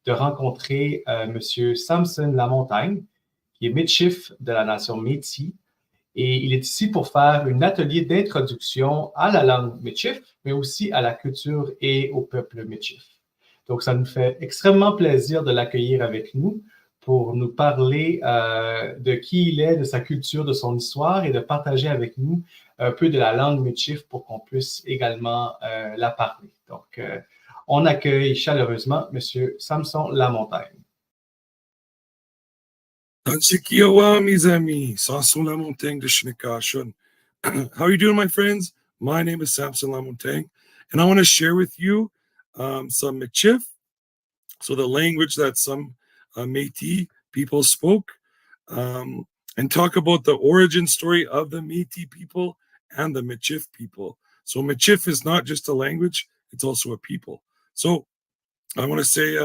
de rencontrer Monsieur Samson LaMontagne, qui est Michif de la nation Métis. Et il est ici pour faire un atelier d'introduction à la langue Michif, mais aussi à la culture et au peuple Michif. Donc, ça nous fait extrêmement plaisir de l'accueillir avec nous pour nous parler de qui il est, de sa culture, de son histoire et de partager avec nous un peu de la langue Michif pour qu'on puisse également la parler. Donc, on accueille chaleureusement M. Samson LaMontagne. Tanchikiawa, mes amis, Samson LaMontagne de Shnikashun. How are you doing, my friends? My name is Samson LaMontagne, and I want to share with you some Michif, so the language that some Métis people spoke, and talk about the origin story of the Métis people and the Michif people. So Michif is not just a language, it's also a people. So I want to say,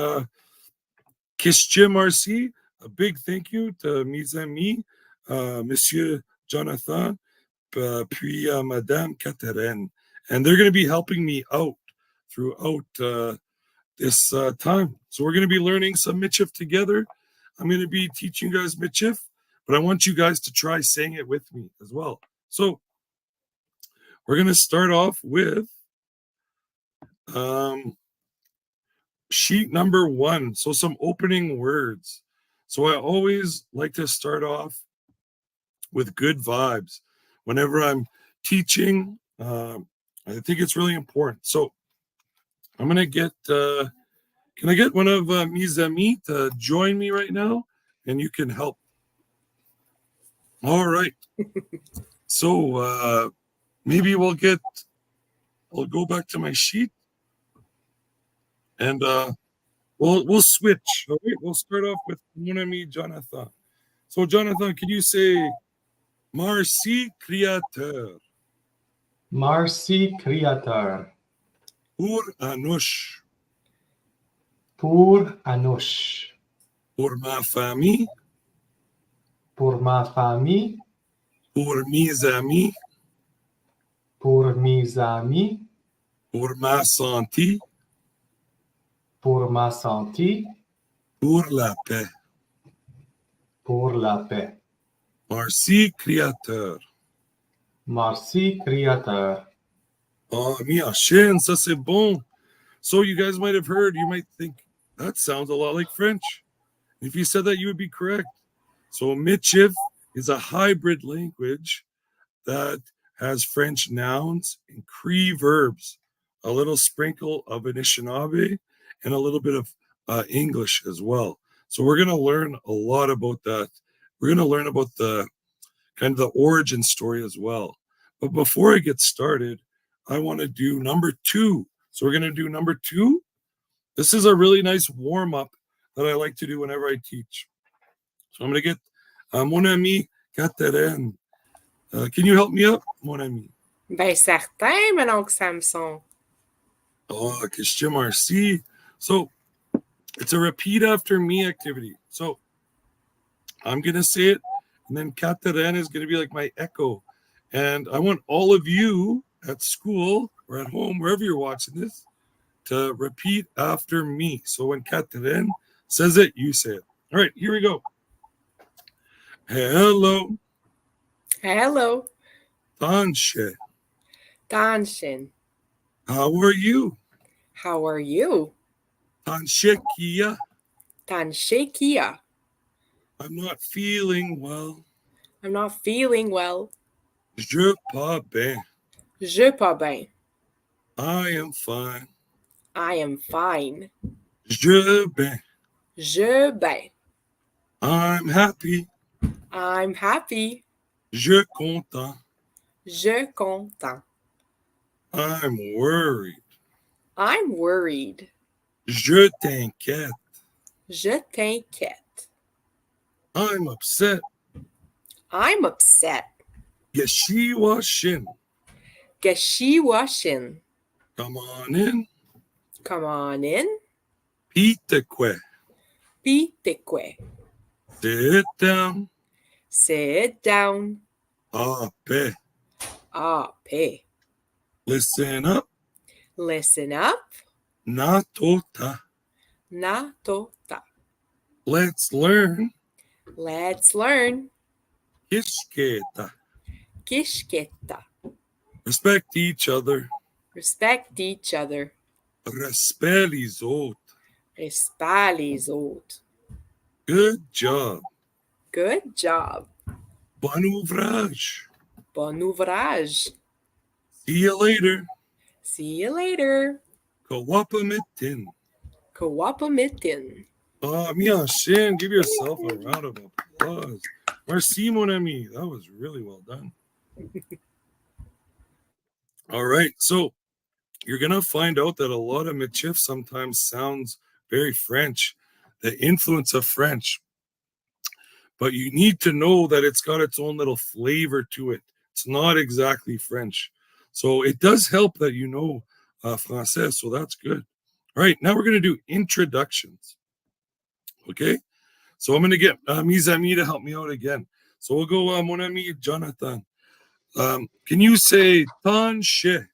Kishje Marci, a big thank you to mes amis, Monsieur Jonathan, puis Madame Catherine. And they're going to be helping me out throughout this time. So we're going to be learning some Michif together. I'm going to be teaching you guys Michif, but I want you guys to try saying it with me as well. So we're going to start off with sheet number 1. So some opening words. So I always like to start off with good vibes whenever I'm teaching. I think it's really important. So I'm going to get, can I get one of mes amis to join me right now? And you can help. All right. So maybe I'll go back to my sheet and we'll switch. All right. We'll start off with mon ami Jonathan. So Jonathan, can you say Merci Créateur? Merci Créateur. Pour Anouche. Pour Anouche. Pour ma famille. Pour ma famille. Pour mes amis. Pour mes amis. Pour ma santé. Pour ma santé. Pour la paix. Pour la paix. Merci Créateur. Merci Créateur. Oh, mi enchaîne, ça c'est bon. So you guys might have heard, you might think, that sounds a lot like French. If you said that, you would be correct. So Michif is a hybrid language that has French nouns and Cree verbs, a little sprinkle of Anishinaabe, and a little bit of English as well. So we're going to learn a lot about that. We're going to learn about the kind of the origin story as well. But before I get started, I want to do number 2. So we're going to do number 2. This is a really nice warm-up that I like to do whenever I teach. So I'm going to get mon ami Catherine. Can you help me up, mon ami? Ben certain, mon oncle Samson. Oh, Kishje Marci. So it's a repeat after me activity. So I'm going to say it, and then Catherine is going to be like my echo. And I want all of you at school or at home, wherever you're watching this, to repeat after me. So when Catherine says it, you say it. All right, here we go. Hello. Hello. Tanshe. Danshin. How are you? How are you? Tanshekia. Tanshekia. I'm not feeling well. I'm not feeling well. Je pas bien. Je pas bien. I am fine. I am fine. Je bien. Je bien. I'm happy. I'm happy. Je content. Je content. I'm worried. I'm worried. Je t'inquiète. Je t'inquiète. I'm upset. I'm upset. Geshiwa shin. Geshiwa shin. Come on in. Come on in. Pitekwe. Pitekwe. Sit down. Sit down. Ape. Ape. Listen up. Listen up. Natota. Na to ta. Let's learn. Let's learn. Kishketa. Kishketa. Respect each other. Respect each other. Respelizot. Respalizot. Good job. Good job. Bon ouvrage. Bon ouvrage. See you later. See you later. Kawapamitin. Kawapamitin. Mia Shin, give yourself a round of applause. Merci, mon ami. That was really well done. All right. So you're going to find out that a lot of Michif sometimes sounds very French, the influence of French. But you need to know that it's got its own little flavor to it. It's not exactly French. So it does help that you know Francais. So that's good. All right. Now we're going to do introductions. Okay. So I'm going to get mes amis to help me out again. So we'll go, mon ami Jonathan. Can you say Tanche?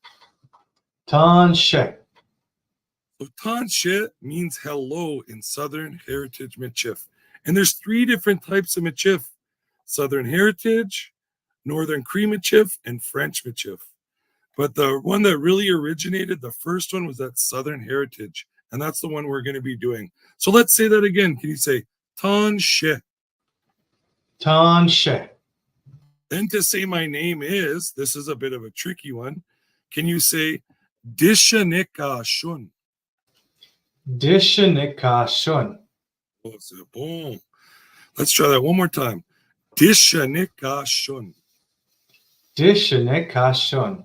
Tanche. So Tanche means hello in Southern Heritage Michif. And there's 3 different types of Michif. Southern Heritage, Northern Cree Michif, and French Michif. But the one that really originated, the first one was that Southern Heritage. And that's the one we're going to be doing. So let's say that again. Can you say Tanche? Tanche. Then to say my name is, this is a bit of a tricky one. Can you say Dishanika Shun? Dishanika shun. Oh, c'est bon. Let's try that one more time. Dishanika Shun. Dishanika shun.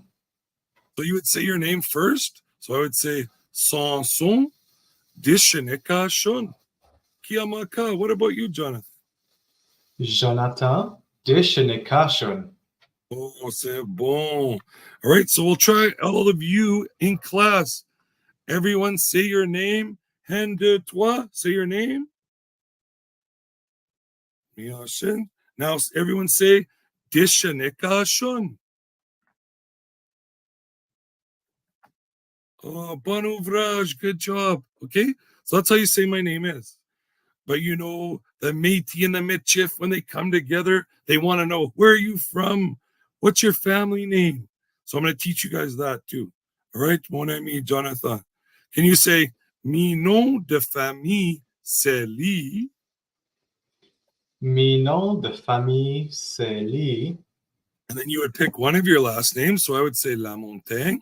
So you would say your name first. So I would say Samson Dishanika Shun. Kiamaka. What about you, Jonathan? Jonathan Dishanika shun. Oh, c'est bon. All right, so we'll try all of you in class. Everyone say your name. Hand de toi, say your name. Now everyone say Dishanika Shun. Oh, bon ouvrage, good job. Okay, so that's how you say my name is. But you know, the Métis and the Michif, when they come together, they want to know, where are you from? What's your family name? So I'm going to teach you guys that too. All right, mon ami Jonathan. Can you say, mi nom de famille, c'est Lee? Mi nom de famille, c'est Lee. And then you would pick one of your last names. So I would say LaMontagne.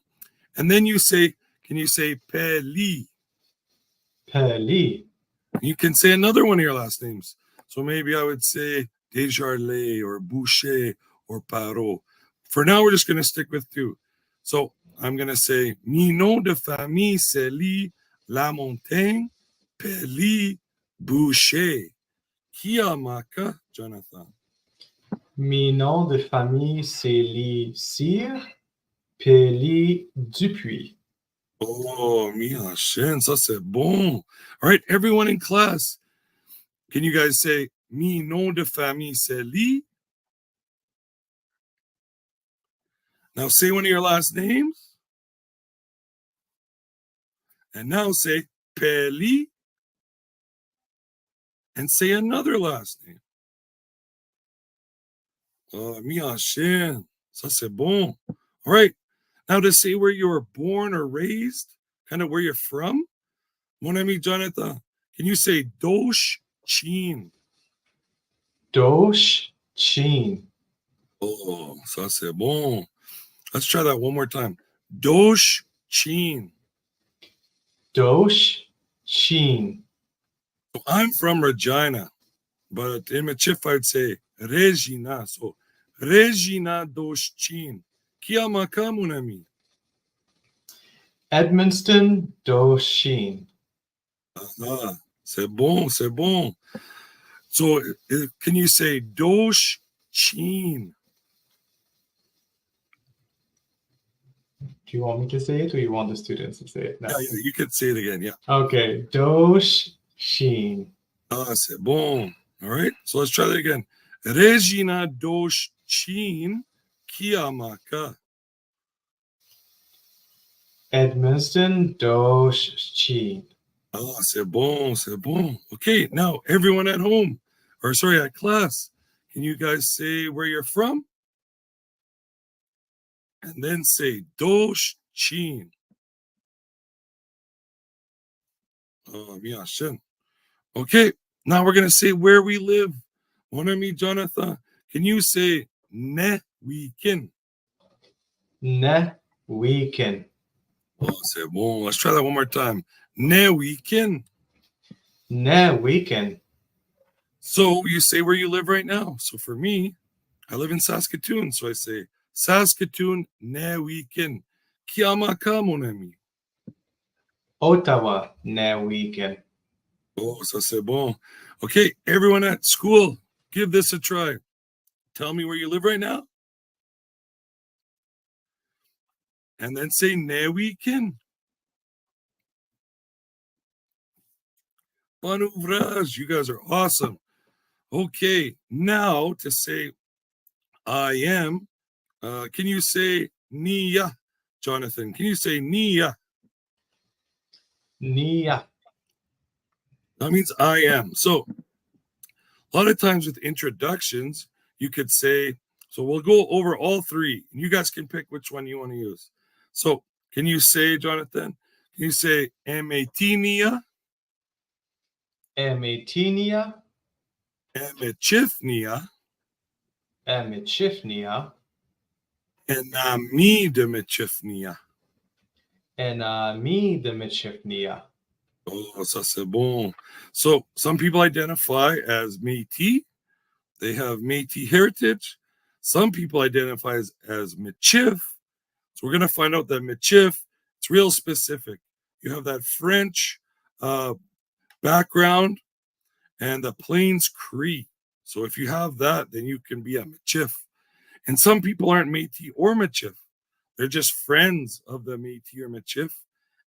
And then you say, can you say Peli? Peli. You can say another one of your last names. So maybe I would say Desjardins or Boucher or Parot. For now, we're just going to stick with 2. So I'm going to say, mi nom de famille, c'est Lee, LaMontagne, Peli, Boucher. Kiamaka, Jonathan. Mi nom de famille, c'est Lee Cyr, Peli Dupuis. Oh, Mia Shin, ça c'est bon. All right, everyone in class, can you guys say, mi nom de famille, c'est Lee? Now say one of your last names. And now say Peli. And say another last name. Oh, Mia Shin, ça c'est bon. All right, now to say where you were born or raised, kind of where you're from. Mon ami Jonathan, can you say Dosh Chin? Dosh Chin. Oh, ça c'est bon. Let's try that one more time. Dosh Chin. Dosh Chin. So I'm from Regina, but in Michif I'd say Regina. So Regina Dosh Chin. Kiamaka, mon ami. Edmundston Dosh Chin. Ah, c'est bon, c'est bon. So can you say Dosh Chin? Do you want me to say it or you want the students to say it now? Yeah, you could say it again, yeah. Okay, Dosh Chin. Ah, c'est bon. All right, so let's try that again. Regina Dosh Chin Kiamaka. Edmundston Dosh Chin. Oh, c'est bon, c'est bon. Okay, now everyone at home, or sorry, at class, can you guys say where you're from? And then say Dosh Chin. Oh, Miyashin. Okay, now we're going to say where we live. Mon ami Jonathan, can you say Ne Weekend? Ne weekend. Oh, c'est bon. Let's try that one more time. Ne Weekend. Ne weekend. So you say where you live right now. So for me, I live in Saskatoon. So I say Saskatoon Ne Weekend. Kiamaka, mon ami. Ottawa ne weekend. Oh, ça c'est bon. Okay, everyone at school, give this a try. Tell me where you live right now. And then say Ne Weekend. Bon ouvrage. You guys are awesome. Okay, now to say I am, can you say Nia? Jonathan, can you say Nia? Nia. That means I am. So a lot of times with introductions, you could say, so we'll go over all three, and you guys can pick which one you want to use. So can you say, Jonathan, can you say Emetinia, Emetinia. Emechifnia, Emichifnia. Enami de Mechifnia? Enami de Michifnia. Oh, ça c'est bon. So some people identify as Métis. They have Métis heritage. Some people identify as Michif. So we're going to find out that Michif, it's real specific. You have that French background and the Plains Cree. So if you have that, then you can be a Michif. And some people aren't Métis or Michif. They're just friends of the Métis or Michif.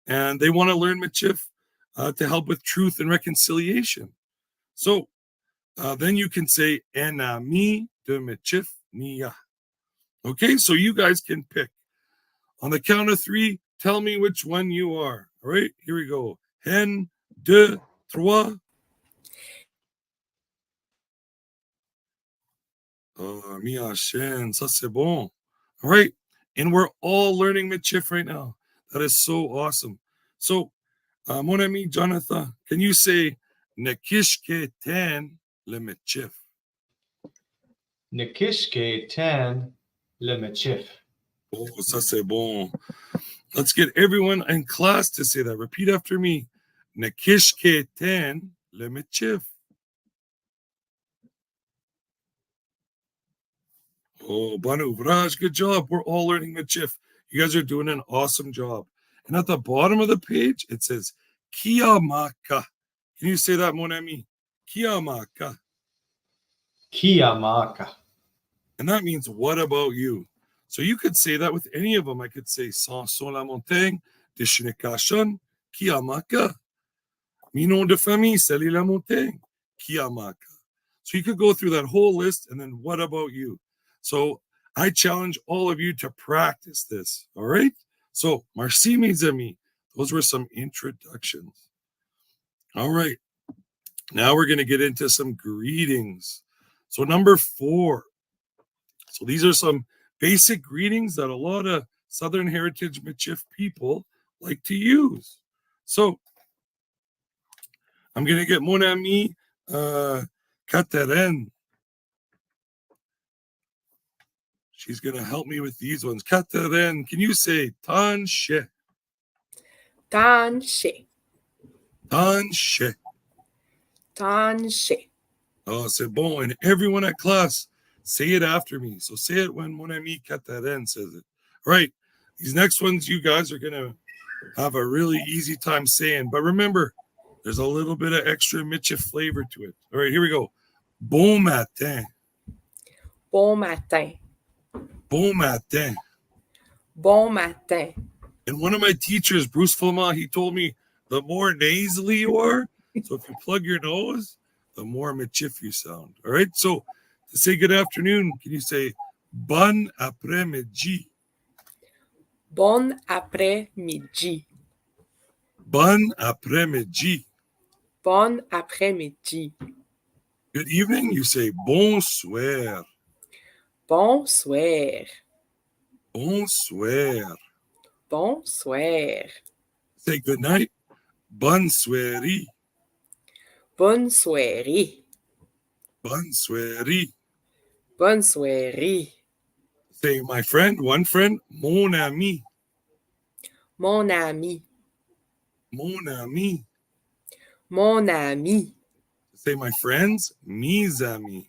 And they want to learn Michif to help with truth and reconciliation. So then you can say Enami de Michif Nia. Okay, so you guys can pick. On the count of three, tell me which one you are. All right, here we go. Un, deux, trois. Oh, Mia Shen, ça c'est bon. All right, and we're all learning Michif right now. That is so awesome. So, mon ami Jonathan, can you say Nekishke ten le Michif? Nikishke ten le Michif. Oh, ça c'est bon. Let's get everyone in class to say that. Repeat after me. Nekishke ten le Michif. Oh, bon ouvrage. Good job. We're all learning Michif. You guys are doing an awesome job. And at the bottom of the page, it says Kiamaka. Can you say that, mon ami? Kiamaka. Kiamaka. And that means, what about you? So you could say that with any of them. I could say Samson LaMontagne, de Shinekashon, Kiamaka. Mi nom de famille, Sally LaMontagne, Kiamaka. So you could go through that whole list, and then what about you? So I challenge all of you to practice this, all right? So, merci mes amis. Those were some introductions. All right. Now we're going to get into some greetings. So number 4. So these are some basic greetings that a lot of Southern Heritage Michif people like to use. So I'm going to get mon ami Catherine. She's going to help me with these ones. Catherine, can you say Tanshe? Tanshe. Tanshe. Tanshe. Oh, c'est bon. And everyone at class, say it after me. So say it when mon ami Catherine says it. All right. These next ones you guys are going to have a really easy time saying. But remember, there's a little bit of extra Michif flavor to it. All right, here we go. Bon matin. Bon matin. Bon matin. Bon matin. And one of my teachers, Bruce Fulma, he told me the more nasally you are, so if you plug your nose, the more Michif you sound. All right, so to say good afternoon, can you say bon après-midi? Bon après-midi. Bon après-midi. Bon après-midi. Good evening, you say bonsoir. Bonsoir. Bonsoir. Bonsoir. Say good night. Bonne soirée. Bonne soirée. Bonne soirée. Bonne soirée. Say my friend, one friend, mon ami. Mon ami. Mon ami. Mon ami. Say my friends, mes amis.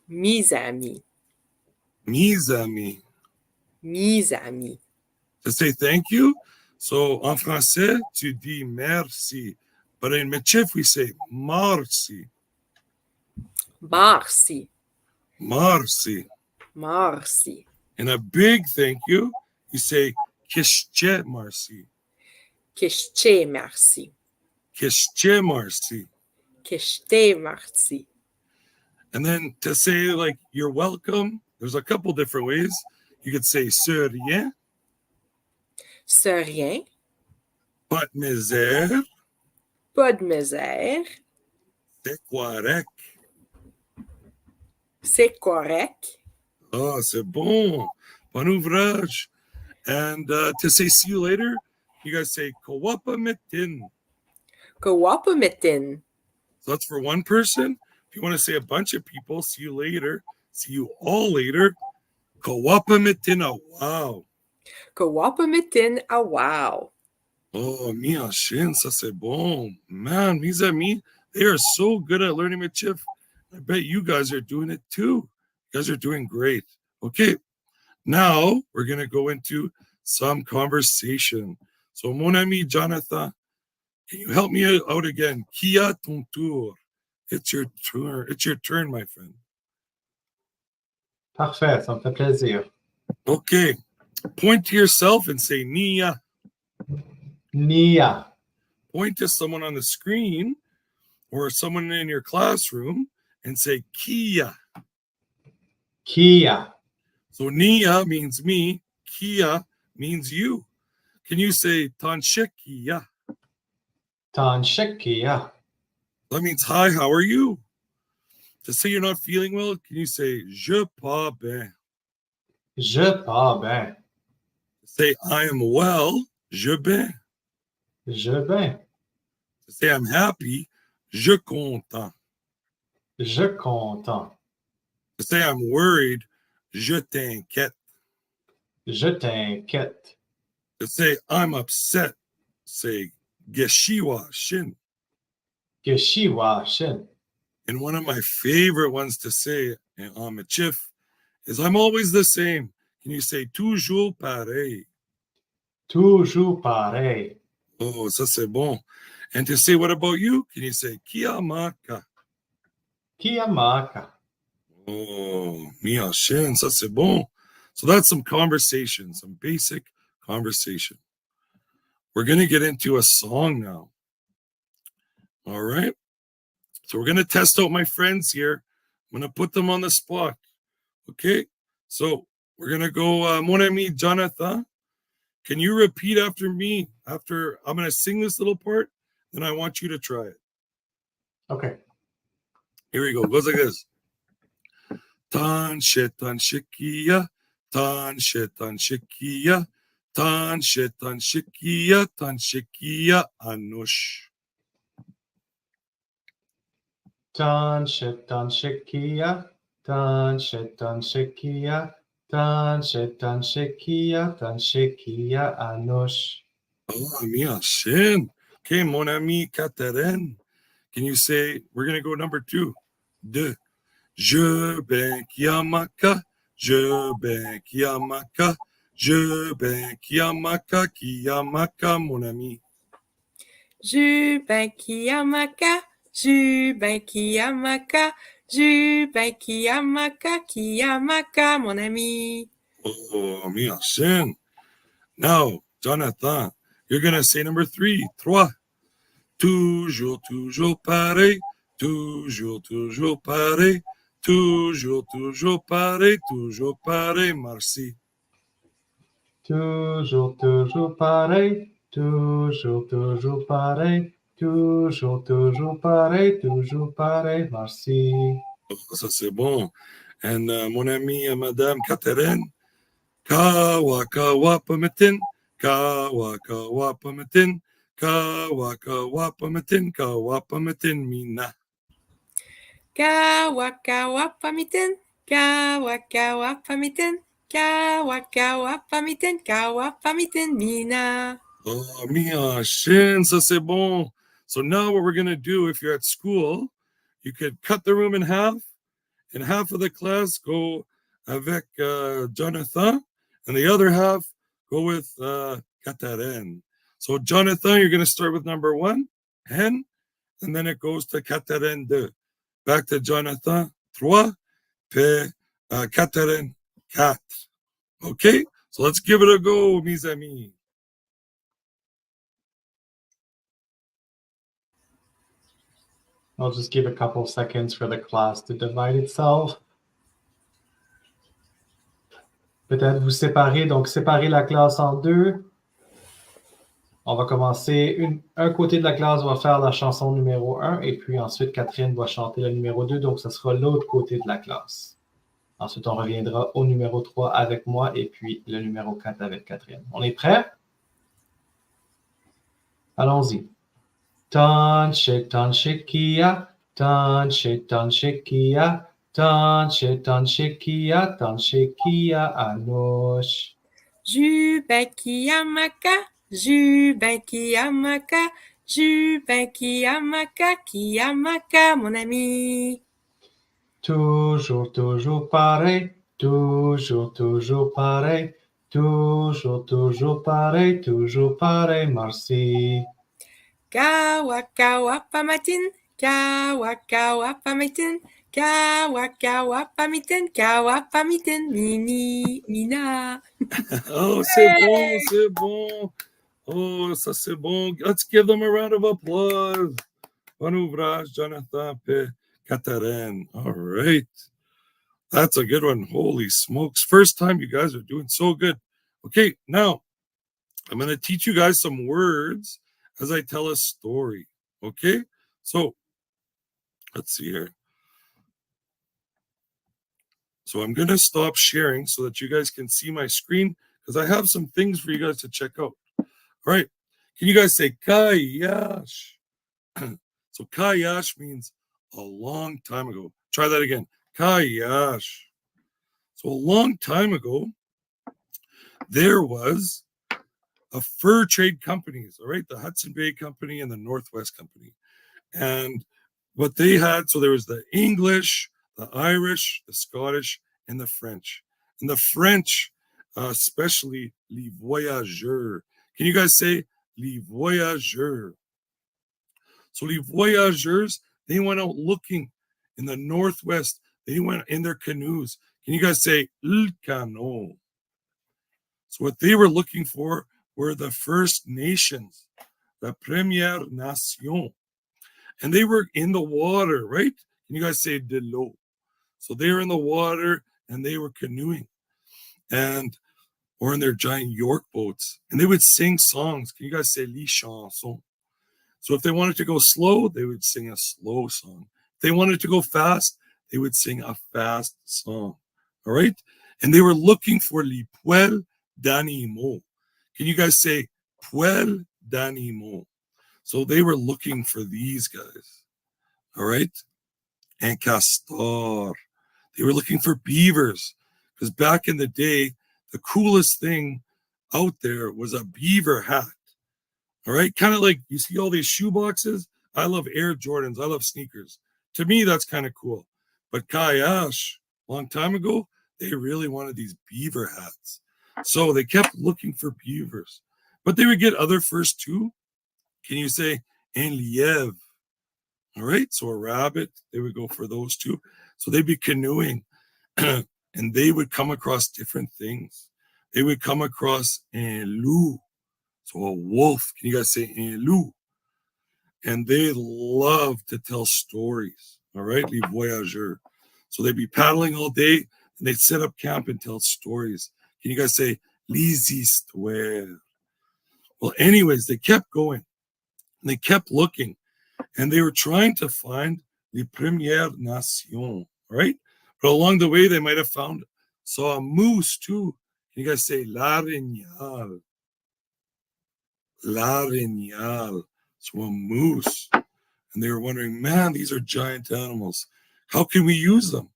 Mes amis. Mes amis. Mes amis. To say thank you, so en français, tu dis merci. But in Michif, we say merci. Merci. Merci. Merci. And a big thank you, you say kishche merci. Kishte merci. Kishche merci. Kishte merci. And then to say like you're welcome, there's a couple different ways. You could say sur rien, C'est rien. pas de misère, Pas de misère. c'est correct. C'est correct. Oh, c'est bon. Bon ouvrage. And to say see you later, you guys say kawapa mitin. Kawapamitin. So that's for one person. If you want to say a bunch of people, see you later, see you all later, kawapa mitin. Wow. Kawapamitin. Ah, wow. Oh, mia shin, ça c'est bon. Man, mes amis, they are so good at learning Michif. I bet you guys are doing it too. You guys are doing great. Okay, now we're going to go into some conversation. So, mon ami Jonathan, can you help me out again? Qui a ton tour? It's your turn. It's your turn, my friend. Parfait, ça me fait plaisir. Okay, point to yourself and say Nia. Nia. Point to someone on the screen or someone in your classroom and say Kia. Kia. So Nia means me, Kia means you. Can you say Tanshikia? Tanshikia. That means hi, how are you? To say you're not feeling well, can you say Je pas bien? Je pas bien. To say I am well, je bien. Je bien. To say I'm happy, je content. Je content. To say I'm worried, je t'inquiète. Je t'inquiète. To say I'm upset, say geshiwa shin. Geshiwa shin. And one of my favorite ones to say on Michif is I'm always the same. Can you say toujours pareil? Toujours pareil. Oh, ça c'est bon. And to say what about you? Can you say kiamaka? Kiamaka. Oh, mia shin, ça c'est bon. So that's some conversation, some basic conversation. We're going to get into a song now. All right. So we're going to test out my friends here. I'm going to put them on the spot. Okay. So we're going to go, mon ami Jonathan. Can you repeat after me? After I'm going to sing this little part, then I want you to try it. Okay. Here we go. It goes like this. Tan shikia, tan shikia, tan shikia, tan shikia anush. Tanshikia. Tanshikia. Tanshikia. Tanshikia anush. Oh, mia shin. Okay, mon ami Catherine. Can you say, we're going to go number 2. De. Je ben kiamaka, je ben kiamaka, je ben kiamaka, mon ami. Jubin Kiyamaka. Jubin Kiyamaka. Jubin Kiyamaka, mon ami. Oh, mia shin. Now, Jonathan, you're going to say number 3. Trois. Toujours pareil. Toujours pareil. Toujours pareil, merci. Toujours pareil. Toujours, toujours pareil. Toujours, toujours pareil. Toujours pareil. Merci. Oh, ça, c'est bon. And mon ami, Madame Catherine, kawa kawa pamitin, kawa kawa pamitin, kawa kawa pamitin, kawa pamitin mina. Kawa kawa pamitin. Kawa kawa pamitin. Kawa kawa pamitin. Kawa pamitin mina. Oh, Mia, Shin, ça c'est bon. So now what we're going to do, if you're at school, you could cut the room in half, and half of the class go avec Jonathan, and the other half go with Catherine. So Jonathan, you're going to start with number 1, and then it goes to Catherine 2. Back to Jonathan, 3, puis Catherine, 4. Okay, so let's give it a go, mes amis. I'll just give a couple seconds for the class to divide itself. Peut-être vous séparer, donc séparer la classe en deux. On va commencer, un côté de la classe va faire la chanson numéro 1 et puis ensuite Catherine va chanter le numéro 2, donc ce sera l'autre côté de la classe. Ensuite, on reviendra au numéro 3 avec moi et puis le numéro 4 avec Catherine. On est prêts? Allons-y. Tanche, tanche, kia, tanche, tanche, kia, tanche, tanche, kia, tanche, kia, anoche. Jubin Kiyamaka, Jubin Kiyamaka, Jubin Kiyamaka, mon ami. Toujours, toujours pareil, toujours, toujours pareil, toujours, toujours pareil, toujours pareil, merci. Kawa kawa pamitin, kawa kawa pamitin, kawa kawa pamitin, mini, mina. Oh, c'est bon, c'est bon. Oh, ça c'est bon. Let's give them a round of applause. Bon ouvrage, Jonathan P. Catherine. All right. That's a good one. Holy smokes. First time you guys are doing so good. Okay, now I'm going to teach you guys some words as I tell a story. Okay, so let's see here. So I'm going to stop sharing so that you guys can see my screen because I have some things for you guys to check out. All right. Can you guys say kayash? So kayash means a long time ago. Try that again. Kayash. So a long time ago, there was a fur trade companies, all right? The Hudson Bay Company and the Northwest Company. And what they had, so there was the English, the Irish, the Scottish, and the French. And the French, especially les voyageurs. Can you guys say les voyageurs? So les voyageurs, they went out looking in the Northwest. They went in their canoes. Can you guys say le canot? So what they were looking for were the First Nations, la Première Nation. And they were in the water, right? Can you guys say de l'eau? So they were in the water and they were canoeing or in their giant York boats. And they would sing songs. Can you guys say les chansons? So if they wanted to go slow, they would sing a slow song. If they wanted to go fast, they would sing a fast song. All right? And they were looking for les poils d'animaux. Can you guys say poils d'animaux? So they were looking for these guys. All right? And castor. They were looking for beavers. Because back in the day, the coolest thing out there was a beaver hat. All right, kind of like you see all these shoe boxes. I love Air Jordans. I love sneakers. To me, that's kind of cool. But Kayash, a long time ago, they really wanted these beaver hats. So they kept looking for beavers. But they would get other furs too. Can you say un lièvre? All right, so a rabbit, they would go for those too. So they'd be canoeing and they would come across different things. They would come across un loup. So a wolf, can you guys say un loup? And they love to tell stories, all right, les voyageurs. So they'd be paddling all day and they'd set up camp and tell stories. Can you guys say les histoires? Well, anyways, they kept going. And they kept looking. And they were trying to find the Première Nation, right? But along the way, they might have saw a moose too. Can you guys say l'arignal? L'arignal. So a moose. And they were wondering, man, these are giant animals. How can we use them?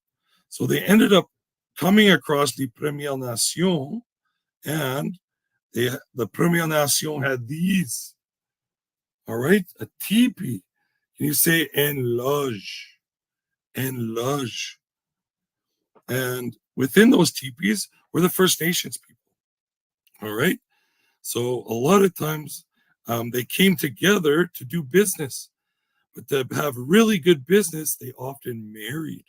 So they ended up coming across the Première Nation, and the Première Nation had these. All right, a teepee. Can you say en loge? En loge. And within those teepees were the First Nations people. All right. So a lot of times they came together to do business, but to have really good business, they often married.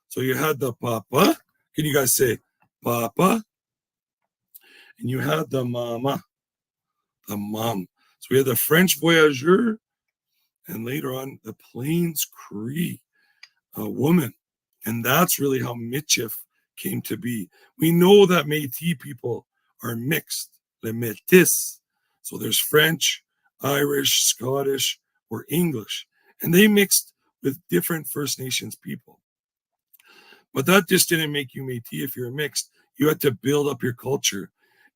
So you had the papa. Can you guys say papa? And you had the mama, the mom. So we had the French voyageur, and later on the Plains Cree, a woman. And that's really how Michif came to be. We know that Métis people are mixed, le métis. So there's French, Irish, Scottish, or English. And they mixed with different First Nations people. But that just didn't make you Métis if you're mixed. You had to build up your culture.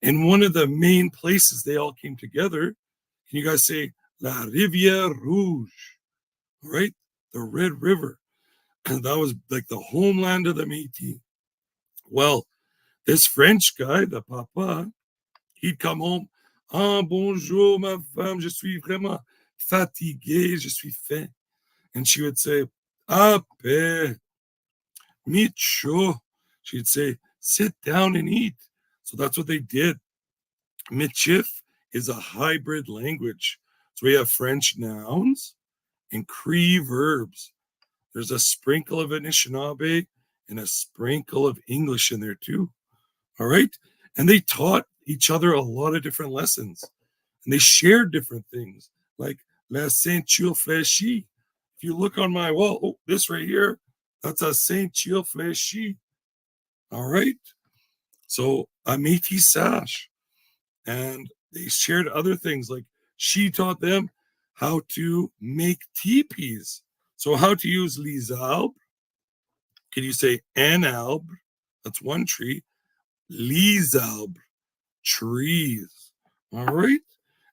And one of the main places they all came together, can you guys say La Rivière Rouge? All right? The Red River. And that was like the homeland of the Métis. Well, this French guy, the papa, he'd come home. Ah, bonjour, ma femme, je suis vraiment fatigué, je suis faim. And she would say, ah, paix, micho. She'd say, sit down and eat. So that's what they did. Michif is a hybrid language. So we have French nouns and Cree verbs. There's a sprinkle of Anishinaabe and a sprinkle of English in there too. All right. And they taught each other a lot of different lessons. And they shared different things like La Ceinture Fléchie. If you look on my wall, oh, this right here, that's a Ceinture Fléchie. All right. So a Métis sash. And they shared other things like she taught them how to make teepees. So how to use les arbres. Can you say un arbre? That's one tree. Les arbres, trees. All right.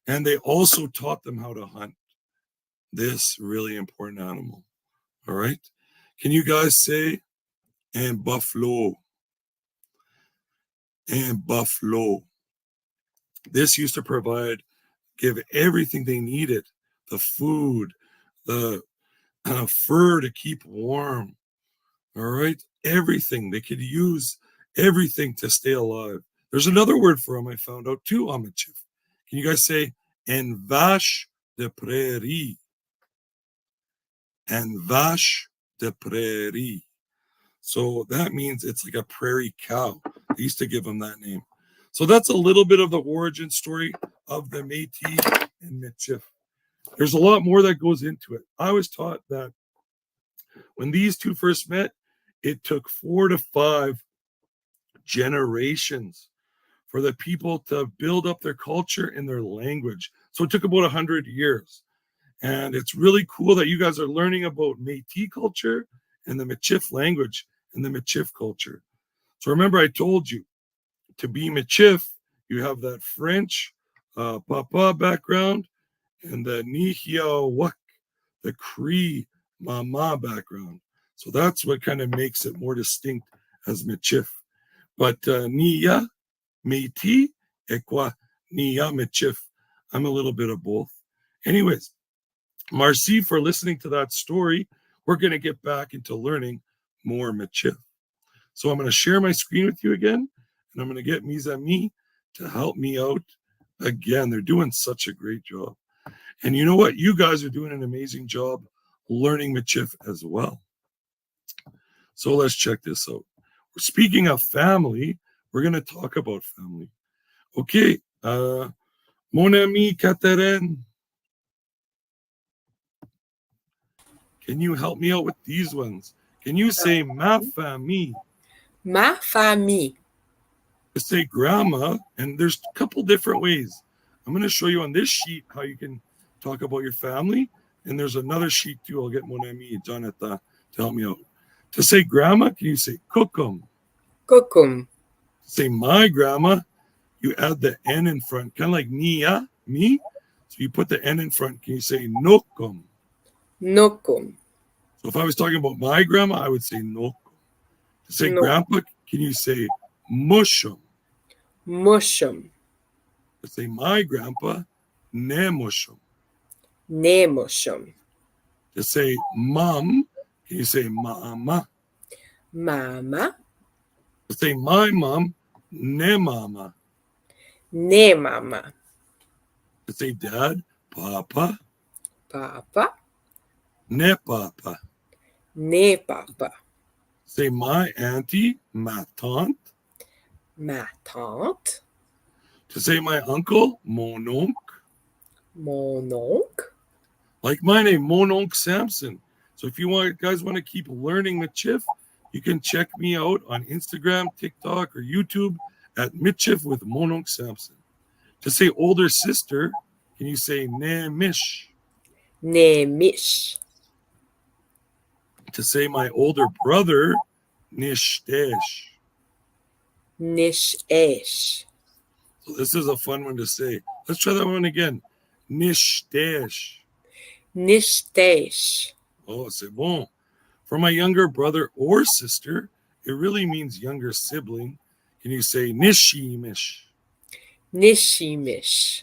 And they also taught them how to hunt this really important animal. All right. Can you guys say un buffalo? Un buffalo. This used to give everything they needed, the food, the fur to keep warm. All right. Everything. They could use everything to stay alive. There's another word for them I found out too, Amichif. Can you guys say en vache de prairie? En vache de prairie. So that means it's like a prairie cow. They used to give them that name. So that's a little bit of the origin story of the Métis and Michif. There's a lot more that goes into it. I was taught that when these two first met, it took 4 to 5 generations for the people to build up their culture and their language. So it took about 100 years. And it's really cool that you guys are learning about Métis culture and the Michif language and the Michif culture. So remember, I told you to be Michif, you have that French papa background and the Nihiawak, the Cree mama background. So that's what kind of makes it more distinct as Michif. But Nia, Métis, et quoi, Nia Michif. I'm a little bit of both. Anyways, Marcy, for listening to that story, we're going to get back into learning more Michif. So I'm going to share my screen with you again, and I'm going to get mes amis to help me out again. They're doing such a great job. And you know what? You guys are doing an amazing job learning Michif as well. So let's check this out. Speaking of family, we're going to talk about family. Okay. Mon ami Catherine, can you help me out with these ones? Can you say ma famille? Ma famille. Say grandma, and there's a couple different ways. I'm going to show you on this sheet how you can talk about your family. And there's another sheet too. I'll get mon ami, Jonathan, to help me out. To say grandma, can you say cookum? Cookum. To say my grandma, you add the N in front, kind of like Nia, me. So you put the N in front. Can you say nokum? Nokum. So if I was talking about my grandma, I would say nokum. To say No. grandpa, can you say mushum? Mushum. To say my grandpa, nemushum. Nemushum. To say mom, can you say mama? Mama. To say my mom, ne mama. Ne mama. To say dad, papa, Papa. ne papa. Ne papa. Say my auntie, ma tante. Ma tante. To say my uncle, mon oncle. Mon oncle. Like my name, mon oncle Samson. So if you guys want to keep learning Michif, you can check me out on Instagram, TikTok, or YouTube at Michif with mon oncle Samson. To say older sister, can you say ne mish? Ne mish. To say my older brother, nishdesh. Nish esh. So this is a fun one to say. Let's try that one again. Nishdesh. Nishdesh. Oh, c'est bon. For my younger brother or sister, it really means younger sibling. Can you say nishimish? Nishimish.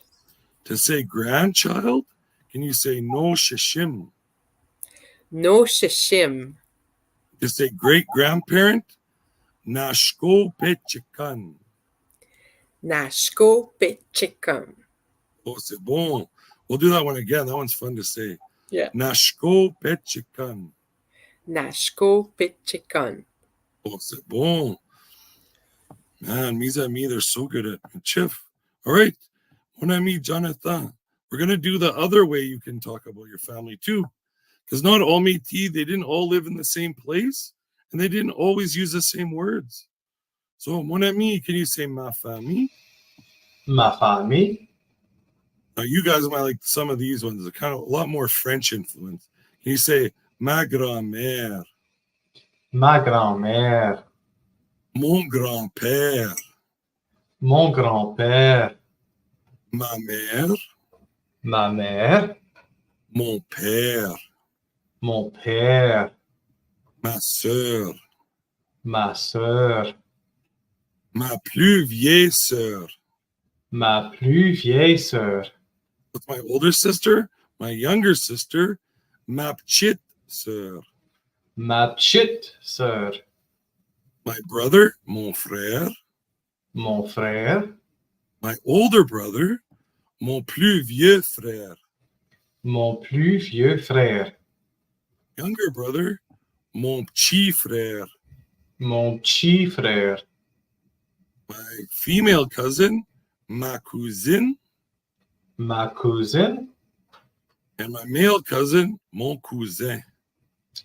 To say grandchild, can you say no shishim? No shishim. To say great grandparent, nashko pechikan. Nashko pichikam. Oh, c'est bon. We'll do that one again. That one's fun to say. Yeah. Nashko pechikan. Nashko pichikan. Oh, c'est bon. Man, mes amis, they're so good at Michif. All right. Mon ami Jonathan, we're going to do the other way you can talk about your family too. Because not all Métis, they didn't all live in the same place. And they didn't always use the same words. So, mon ami, can you say ma famille? Ma famille. Now, you guys might like some of these ones. They're kind of a lot more French influence. Can you say ma grand-mère? Ma grand-mère. Mon grand-père? Mon grand-père. Ma mère? Ma mère. Mon père? Mon père. Ma sœur? Ma sœur. Ma plus vieille sœur? Ma plus vieille sœur. With my older sister, my younger sister, ma petite sœur. Ma petite sœur. My brother, mon frère. Mon frère. My older brother, mon plus vieux frère. Mon plus vieux frère. Younger brother, mon petit frère. Mon petit frère. My female cousin, ma cousine. Ma cousine. And my male cousin, mon cousin.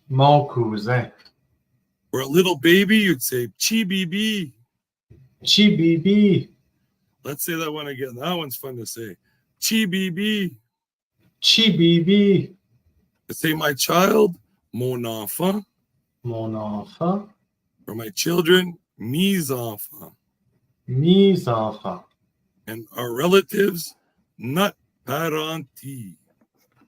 Mon cousin. For a little baby, you'd say chi bibi. Chi bibi. Let's say that one again. That one's fun to say. Chi bibi. Chi bibi. To say my child, mon enfant. Mon enfant. For my children, mes enfants. Mes enfants. And our relatives, notre parenti.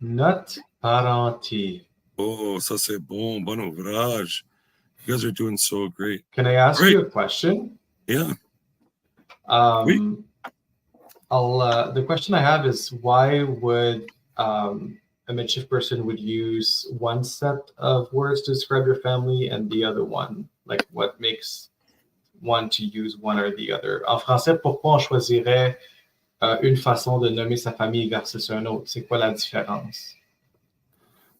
Notre parenti. Oh, ça c'est bon. Bon ouvrage. You guys are doing so great. Can I ask Great. you a question? Yeah. The question I have is, why would a Michif person would use one set of words to describe your family and the other one? Like, what makes one to use one or the other? En français, pourquoi on choisirait une façon de nommer sa famille versus un autre? C'est quoi la différence?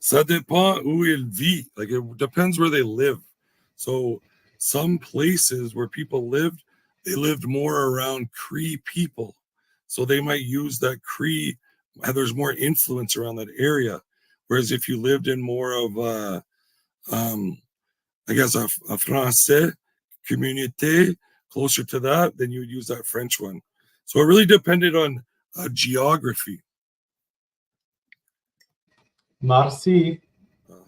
Ça dépend où il vit. Like, it depends where they live. So some places where people lived, they lived more around Cree people. So they might use that Cree, there's more influence around that area. Whereas if you lived in more of I guess a Français community, closer to that, then you would use that French one. So it really depended on Geography. Merci.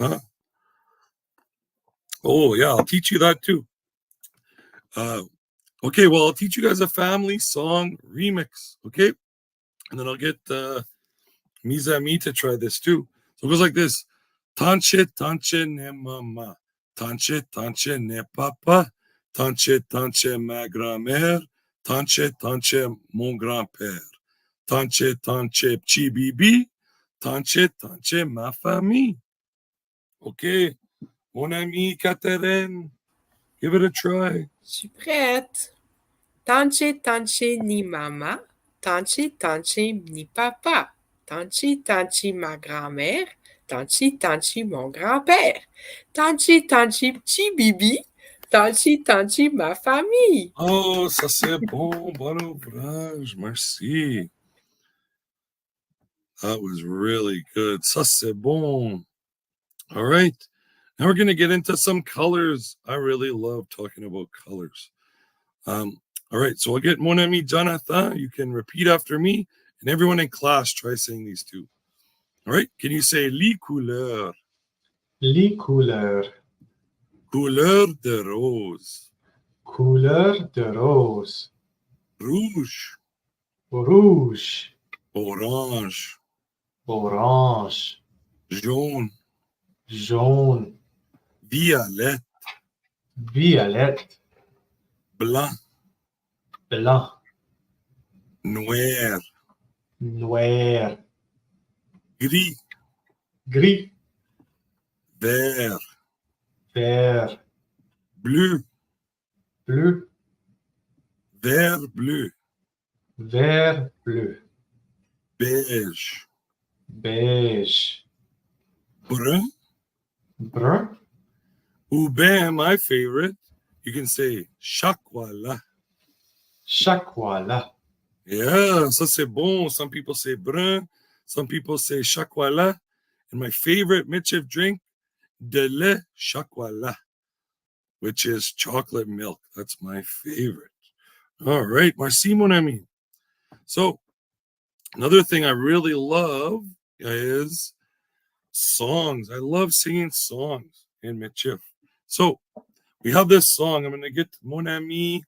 Uh-huh. Oh, yeah, I'll teach you that too. Okay, well, I'll teach you guys a family song remix, okay? And then I'll get mes amis to try this too. So it goes like this. Tanche, tanche ne mama. Tanche, tanche ne papa. Tanche, tanche ma grand-mère. Tanche, tanche mon grand-père. Tanche, tanche petit bibi. Tanche, tanche ma famille. Okay, mon ami Catherine, give it a try. Je suis prête. Tanche, tanche ni mama. Tanche, tanche ni papa. Tanchi, tanchi ma grand-mère. Tanchi, tanchi mon grand-père. Tanchi, tanchi petit bibi. Tanchi, tanchi ma famille. Oh, ça c'est bon, bon ouvrage, merci. That was really good. Ça c'est bon. All right. Now we're going to get into some colors. I really love talking about colors. All right. So I'll get mon ami Jonathan. You can repeat after me. And everyone in class, try saying these two. All right. Can you say les couleurs? Les couleurs. Couleur de rose. Couleur de rose. Rouge. Rouge. Orange. Orange. Jaune. Jaune. Violette. Violette. Blanc. Blanc. Noir. Noir. Gris. Gris. Vert. Vert. Bleu. Bleu. Vert bleu. Vert bleu. Beige. Beige. Brun. Brun. Ou bien, my favorite, you can say chocolat. Chocolat. Yeah, ça c'est bon. Some people say brun. Some people say chocolat. And my favorite Michif drink, de lait chocolat, which is chocolate milk. That's my favorite. All right, merci mon ami. So another thing I really love is songs. I love singing songs in Michif. So we have this song. I'm going to get mon ami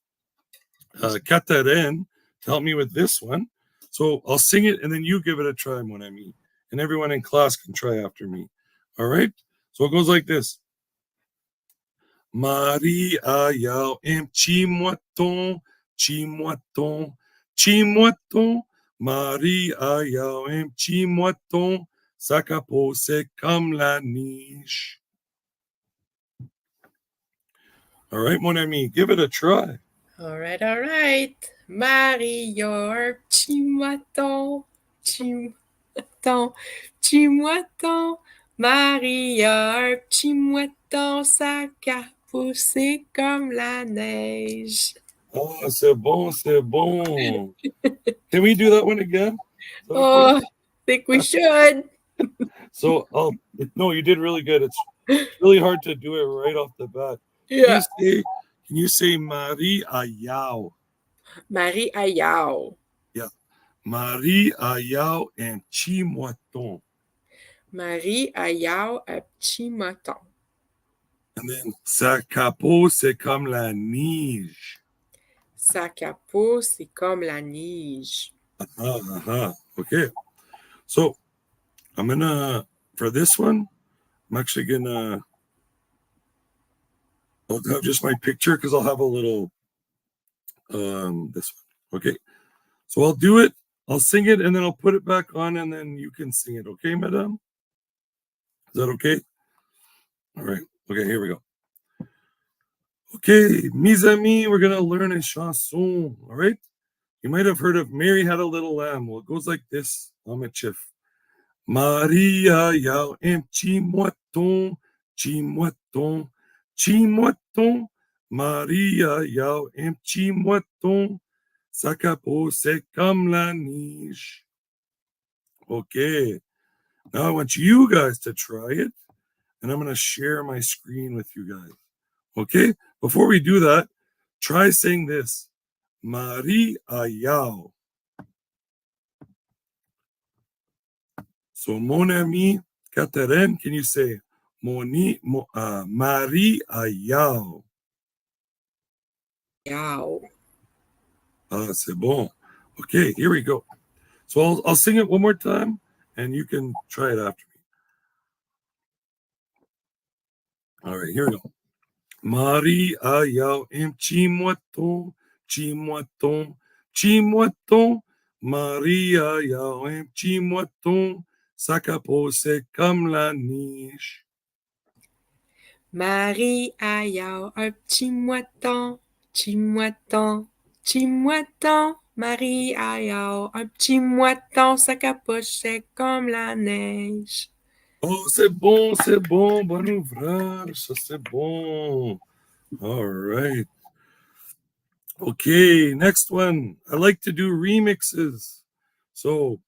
Catherine to help me with this one. So I'll sing it and then you give it a try, mon ami. And everyone in class can try after me. All right? So it goes like this. Marie ayaw em chimoiton, chimoiton, chimoiton. Marie ayaw em chimoiton. Sa capot c'est comme la neige. All right, mon ami, give it a try. All right, all right. Marie, your chimoiton, chimoiton, chimoiton. Marie, your chimoiton, ça a poussé comme la neige. Oh, c'est bon, c'est bon. Can we do that one again? Oh, I think we should. So, no, you did really good. It's really hard to do it right off the bat. Yeah. Can you say Marie ayaw? Marie ayaw. Yeah. Marie ayaw and chimoiton. Marie ayaw a chimoiton. And then sa capot c'est comme la neige. Sa capot c'est comme la neige. Okay. So I'm gonna, for this one, I'm actually gonna, I'll have just my picture because I'll have a little, this one. Okay. So I'll do it, I'll sing it, and then I'll put it back on, and then you can sing it. Okay, madame? Is that okay? All right. Okay, here we go. Okay, mes amis, we're gonna learn a chanson. All right. You might have heard of Mary Had a Little Lamb. Well, it goes like this on Michif. Maria yao em chimoiton, chimoiton, chimoiton. Maria yao em chimoiton. Sa capot c'est comme la neige. Okay. Now I want you guys to try it. And I'm going to share my screen with you guys. Okay? Before we do that, try saying this. Marie ayao. So, mon ami Catherine, can you say Marie Ayao? Yao. Ah, c'est bon. Okay, here we go. So I'll sing it one more time, and you can try it after me. All right, here we go. Marie Ayao chimoiton, chimoiton, chimoiton. Marie Ayao chimoiton, sa capot c'est comme la neige. Marie Ayao, un petit mouetton, petit mouetton, petit mouetton. Marie Ayao, un petit mouetton, sa capoche c'est comme la neige. Oh, c'est bon, bon ouvrage, ça c'est bon. All right. Okay, next one. I like to do remixes. So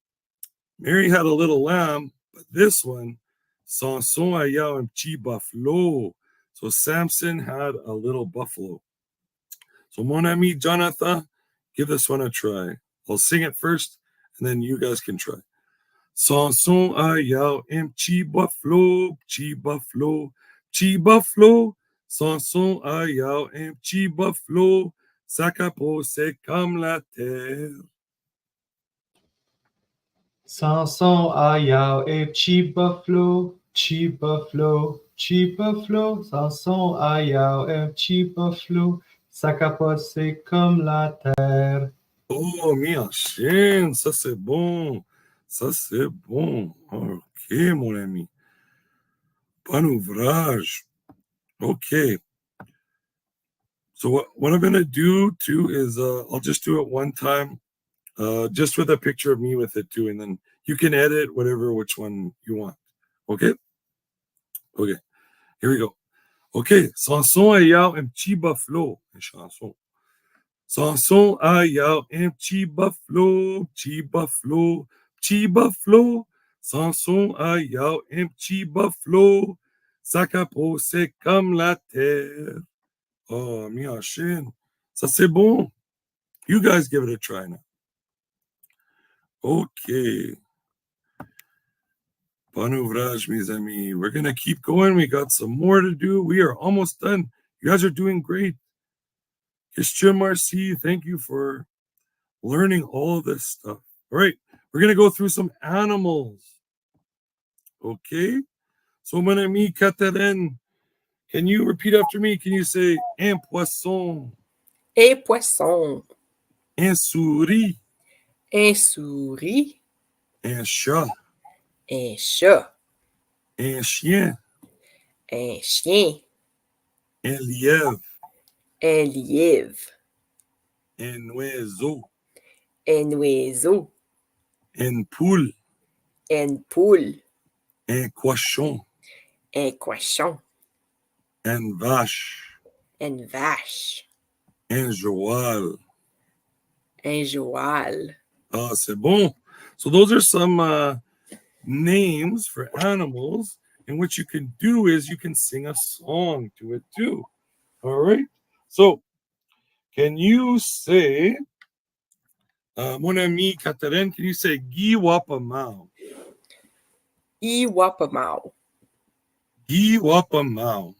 Mary had a little lamb, but this one, Samson ayant un petit buffalo. So Samson had a little buffalo. So mon ami Jonathan, give this one a try. I'll sing it first, and then you guys can try. Samson ayant un petit buffalo, petit buffalo, petit buffalo. Samson ayant un petit buffalo, sa capot c'est comme la terre. Samson ayant un petit buffalo, petit buffalo, petit buffalo. Samson ayant un petit buffalo, sa capote c'est comme la terre. Oh, minha chienne, ça c'est bon. Ça c'est bon. Ok, mon ami. Bon ouvrage. Okay. So what I'm going to do too is I'll just do it one time, just with a picture of me with it too. And then you can edit which one you want. Okay? Okay. Here we go. Okay. Samson ayant un petit buffalo. Une chanson. Samson ayant un petit buffalo, petit buffalo, petit buffalo. Samson ayant un petit buffalo. Sa capot, c'est comme la terre. Oh, mi chien. Ça, c'est bon. You guys give it a try now. Okay. Bon ouvrage, mes amis. We're going to keep going. We got some more to do. We are almost done. You guys are doing great. Christian Marcy, thank you for learning all this stuff. All right. We're going to go through some animals. Okay. So, mon ami Catherine, can you repeat after me? Can you say un poisson, Et poisson, un souris, un souris, un chat, un chat, un chien, un chien, un lièvre, un lièvre, un oiseau, un oiseau, une poule, une poule, un cochon, un cochon, une vache, une vache, un joual. un joual. Oh, c'est bon. So those are some names for animals. And what you can do is you can sing a song to it too. All right. So can you say, mon ami Catherine, can you say Giwapamau? Iwapamau, Giwapamau.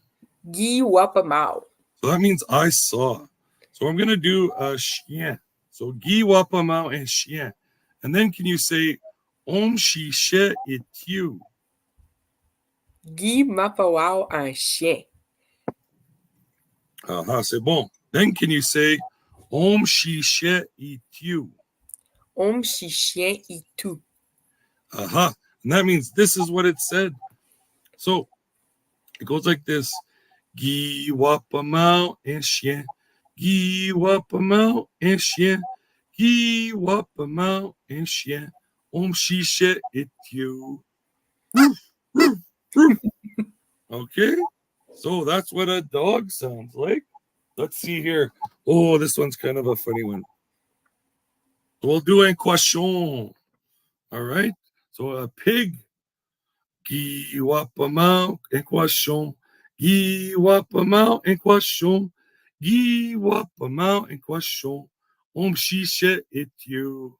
Giwapamau. So that means I saw. So I'm going to do chien. So Giwapamau and chien. And then can you say Om Shishe Itiu? Guy Mapawau, un chien. C'est bon. Then can you say Om Shishe Itiu? Om si chien et tout. And that means this is what it said. So it goes like this. Giwapamau and chien. Giwapamau and chien. Giwapamau and chien. Om Shishe Itiu. Okay, so that's what a dog sounds like. Let's see here. Oh, this one's kind of a funny one. We'll do un cochon. All right, so a pig. Giwapamau un cochon. Giwapamau un cochon. Giwapamau un cochon. Om Shishe Itiu.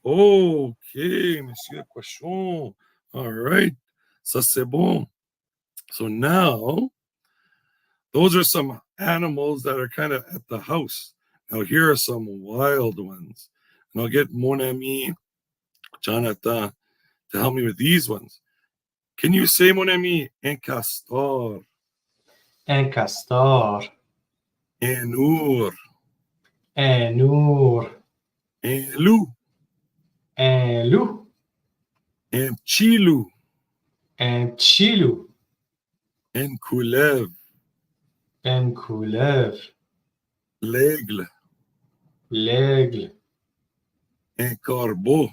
Okay, Monsieur Cochon. All right. Ça, c'est bon. So now, those are some animals that are kind of at the house. Now, here are some wild ones. And I'll get mon ami Jonathan to help me with these ones. Can you say, mon ami, un castor, Un castor, un ours, un ours, un loup, un loup, un petit loup, un petit loup, un couleuvre, une couleuvre, l'aigle, l'aigle, un corbeau,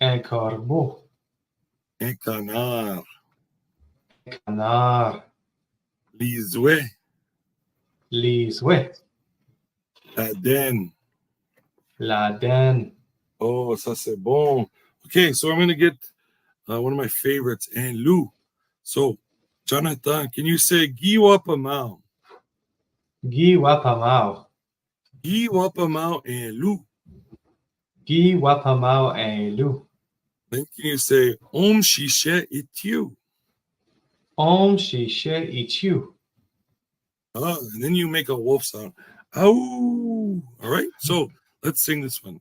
un corbeau, un canard, un canard, les ouets, les ouets, la denne. la denne. Oh, ça c'est bon. Okay, so I'm going to get one of my favorites, un loup. So, Jonathan, can you say Guy Wapamau? Guy Wapamau, Guy Wapamau, un loup. Guy Wapamau, un loup. Then can you say Om Shishe Itiu? Om Shishe Ichu. And then you make a wolf sound. Ow! All right, so let's sing this one.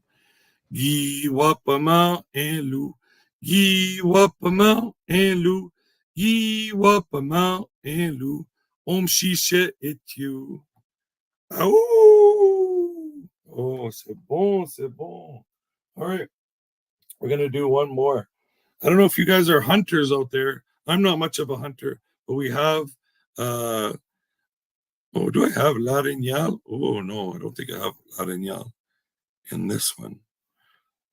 Guy Wapamau, un loup. Guy Wapamau, un loup. Guy Wapamau, un loup. Om Shishe Itiu. Ow! Oh, c'est bon, c'est bon. All right, we're going to do one more. I don't know if you guys are hunters out there. I'm not much of a hunter, but we have, do I have l'arignal? Oh, no, I don't think I have l'arignal in this one.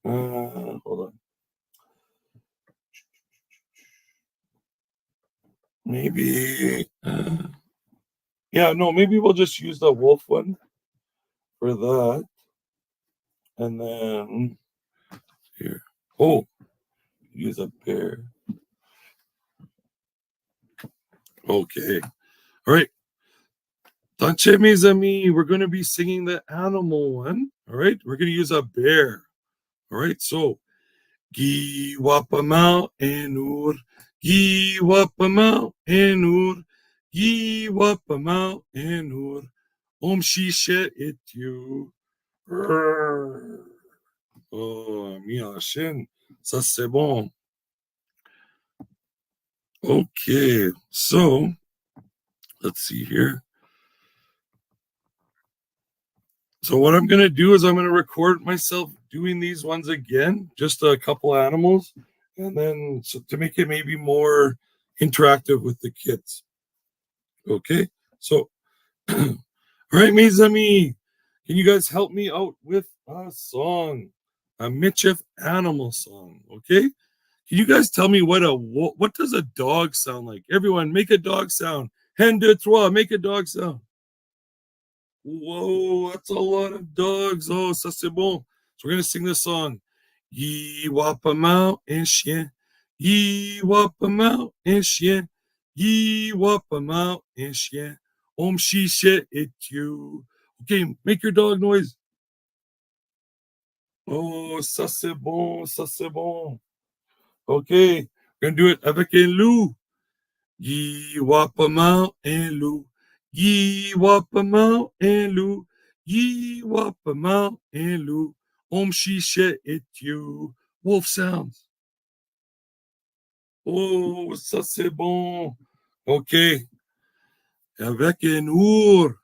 Hold on. Maybe, maybe we'll just use the wolf one for that. And then, here. Oh, use a bear. Okay. All right. Tanche, mes amis, we're going to be singing the animal one. All right. We're going to use a bear. All right. So, Gi Wapamau enur, Gi Wapamau enur, Gi Wapamau enur, Om Shishe Ityu. Oh, mi Hashem, ça c'est bon. Okay, so let's see here. So what I'm going to do is I'm going to record myself doing these ones again, just a couple animals, and then to make it maybe more interactive with the kids. Okay, so all right, mes amis, can you guys help me out with a song, a Michif animal song? Okay, can you guys tell me what does a dog sound like? Everyone, make a dog sound. Hen deux trois, make a dog sound. Whoa, that's a lot of dogs. Oh, ça c'est bon. So we're going to sing this song. Yi Wapamau un chien. Yi Wapamau un chien. Yi Wapamau un chien. Om Shishe Ityu. Okay, make your dog noise. Oh, ça c'est bon. Ça c'est bon. Okay, we're going to do it avec un loup. Yi Wapamau un loup. Yi Wapamau un loup. Yi Wapamau un loup. Om Shishe Ityu. Wolf sounds. Oh, ça c'est bon. Okay. Avec un ours.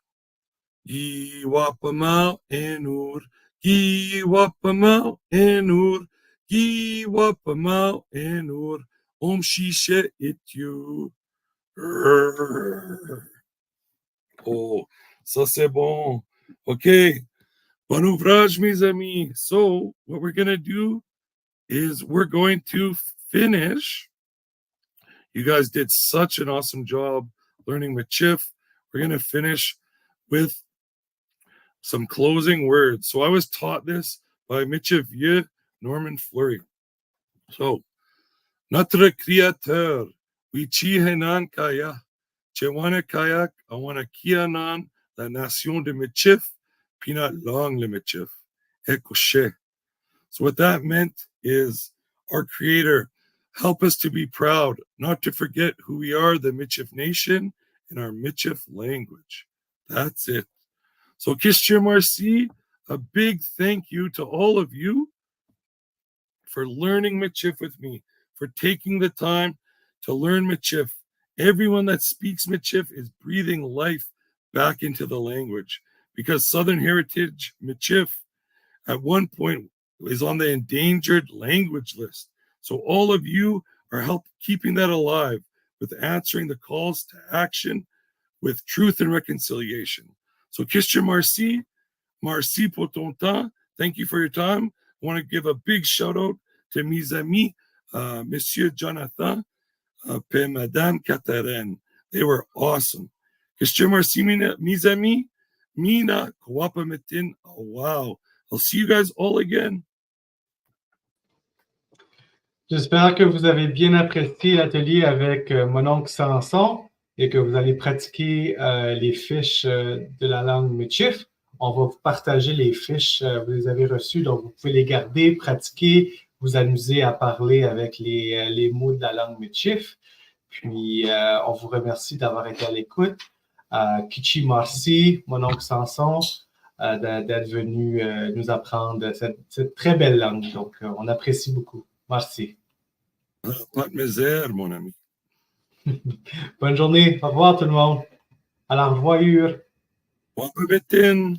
Yi Wapamau un ours. Yi Wapamau un ours. Yi Wapamau un ours. Om Shishe Ityu. Oh, ça c'est bon. Okay. Bon ouvrage, mes amis. So, what we're going to do is we're going to finish. You guys did such an awesome job learning Michif. We're going to finish with some closing words. So, I was taught this by Michif Vieux, Norman Fleury. So, Notre Créateur, Wichi Henan Kaya, Chewana Kayak, Awana Kianan, la nation de Michif, Pinat Long le Michif, Ekoshe. So what that meant is our Creator, help us to be proud, not to forget who we are, the Michif Nation, in our Michif language. That's it. So Kishtir Marci, a big thank you to all of you for learning Michif with me, for taking the time to learn Michif. Everyone that speaks Michif is breathing life back into the language, because Southern Heritage Michif at one point is on the endangered language list. So all of you are helping keeping that alive with answering the calls to action with truth and reconciliation. So Kishtir Marci, Marci pour ton temps. Thank you for your time. I want to give a big shout out to mes amis, Monsieur Jonathan, et Madame Catherine. They were awesome. Kishtir Marci, mes amis, Mina, Kawapa Mitin. Oh, wow. I'll see you guys all again. J'espère que vous avez bien apprécié l'atelier avec mon oncle Samson et que vous allez pratiquer les fiches de la langue Michif. On va vous partager les fiches, vous les avez reçues, donc vous pouvez les garder, pratiquer, vous amuser à parler avec les mots de la langue Michif. Puis, on vous remercie d'avoir été à l'écoute. Kichi Marci, mon oncle Samson, d'être venu nous apprendre cette très belle langue. Donc, on apprécie beaucoup. Merci. Pas de misère, mon ami. Bonne journée. Au revoir tout le monde. À la revoyure. Wapa Mitin.